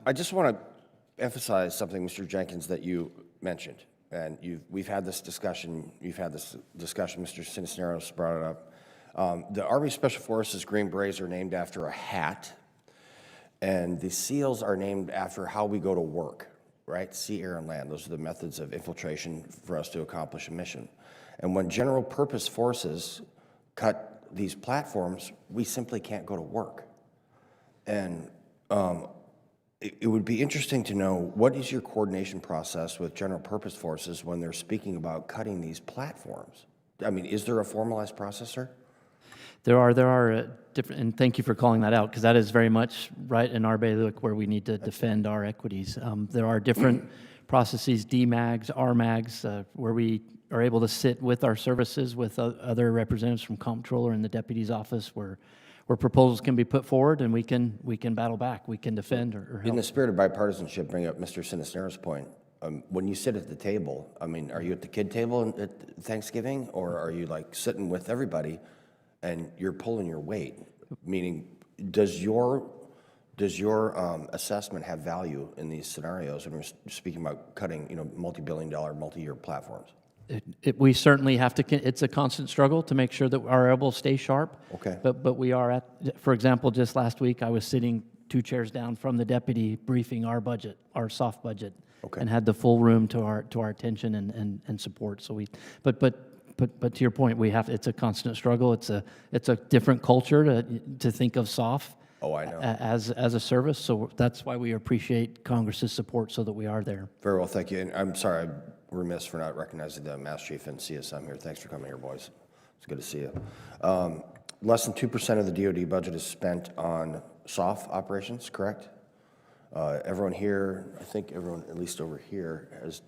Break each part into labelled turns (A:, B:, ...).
A: I just want to emphasize something, Mr. Jenkins, that you mentioned. And we've had this discussion, Mr. Cisneros brought it up. The Army Special Forces Green Berets are named after a hat, and the SEALs are named after how we go to work, right? Sea, air, and land. Those are the methods of infiltration for us to accomplish a mission. And when general purpose forces cut these platforms, we simply can't go to work. And it would be interesting to know, what is your coordination process with general purpose forces when they're speaking about cutting these platforms? I mean, is there a formalized process, sir?
B: There are different, and thank you for calling that out, because that is very much right in our bailiwick where we need to defend our equities. There are different processes, DMAGs, RMAGs, where we are able to sit with our services, with other representatives from Comptroller and the Deputy's Office, where proposals can be put forward and we can battle back, we can defend or help.
A: In the spirit of bipartisanship, bring up Mr. Cisneros' point. When you sit at the table, I mean, are you at the kid table at Thanksgiving, or are you like sitting with everybody and you're pulling your weight? Meaning, does your assessment have value in these scenarios when we're speaking about cutting, multi-billion-dollar, multi-year platforms?
B: We certainly have to. It's a constant struggle to make sure that our elbows stay sharp.
A: Okay.
B: But we are for example, just last week I was sitting 2 chairs down from the deputy briefing our budget, our soft budget,
A: okay,
B: and had the full room to our attention and support. So but to your point, it's a constant struggle. It's a different culture to think of SOF.
A: Oh, I know.
B: As a service. So that's why we appreciate Congress's support, so that we are there.
A: Very well, thank you. And I'm sorry, I'm remiss for not recognizing the Master Chief and CSM here. Thanks for coming here, boys. It's good to see you. Less than 2% of the DoD budget is spent on SOF operations, correct? Everyone here, I think everyone at least over here, has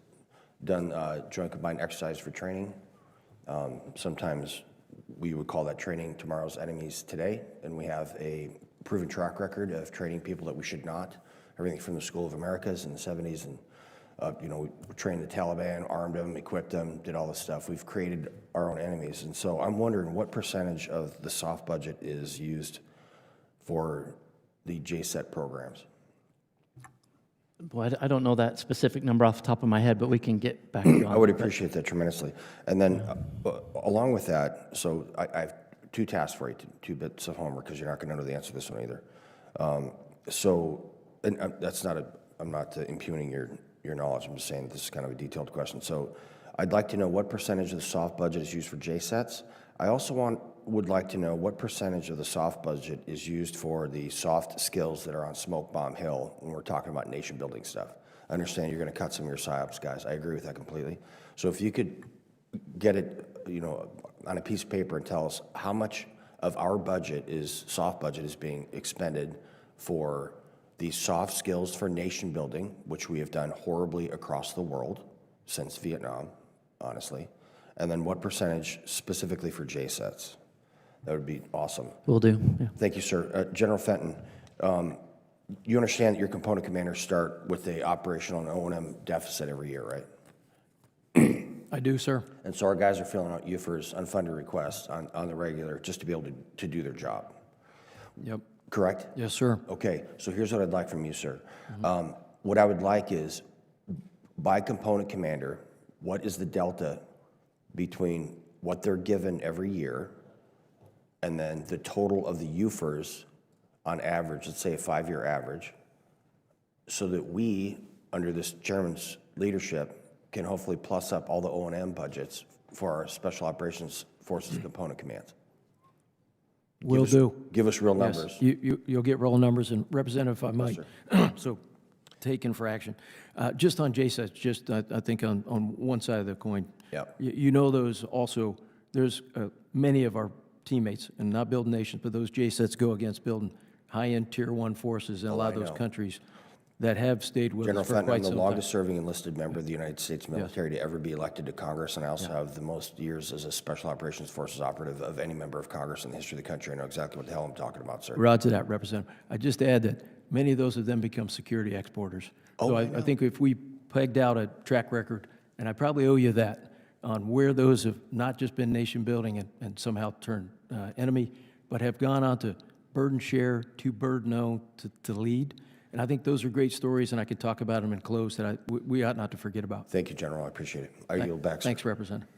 A: done Joint Combined Exercise for training. Sometimes we would call that training tomorrow's enemies today, and we have a proven track record of training people that we should not. Everything from the School of Americas in the 70s, and we trained the Taliban, armed them, equipped them, did all this stuff. We've created our own enemies. And so I'm wondering what percentage of the SOF budget is used for the JSET programs?
B: Boy, I don't know that specific number off the top of my head, but we can get back to you on
A: I would appreciate that tremendously. And then along with that, so I have 2 tasks for you, 2 bits of homework, because you're not going to know the answer to this one either. I'm not impugning your knowledge. I'm just saying this is kind of a detailed question. So I'd like to know what percentage of the SOF budget is used for JSETs. I also would like to know what percentage of the SOF budget is used for the soft skills that are on Smoke Bomb Hill when we're talking about nation building stuff. I understand you're going to cut some of your PSYOPs, guys. I agree with that completely. So if you could get it, on a piece of paper and tell us how much of our budget SOF budget is being expended for the soft skills for nation building, which we have done horribly across the world since Vietnam, honestly, and then what percentage specifically for JSETs? That would be awesome.
B: Will do. Yeah.
A: Thank you, sir. General Fenton, you understand that your component commanders start with the operational and O&M deficit every year, right?
C: I do, sir.
A: And so our guys are filling out UFR's unfunded requests on the regular just to be able to do their job.
C: Yep.
A: Correct?
C: Yes, sir.
A: Okay, so here's what I'd like from you, sir. What I would like is, by component commander, what is the delta between what they're given every year and then the total of the UFRs on average, let's say a 5-year average, so that we, under this chairman's leadership, can hopefully plus up all the O&M budgets for our Special Operations Forces component commands.
C: Will do.
A: Give us real numbers.
C: Yes, you'll get real numbers, and Representative, if I might, so taken for action. Just on JSETs, I think on one side of the coin,
A: Yep.
C: you know those also, there's many of our teammates, and not building nations, but those JSETs go against building high-end Tier 1 forces in a lot of those countries that have stayed with
A: General
C: us for
A: Fenton,
C: quite
A: I'm the
C: some time.
A: longest serving enlisted member of the United States military to ever be elected to Congress, and I also have the most years as a Special Operations Forces operative of any member of Congress in the history of the country. I know exactly what the hell I'm talking about, sir.
C: Roger that, Representative. I just add that many of those have then become security exporters. So I think if we pegged out a track record, and I probably owe you that, on where those have not just been nation building and somehow turned enemy, but have gone on to burden share, to burden own, to lead, And I think those are great stories, and I could talk about them in close that we ought not to forget about.
A: Thank you, General. I appreciate it. I yield back, sir.
C: Thanks, Representative.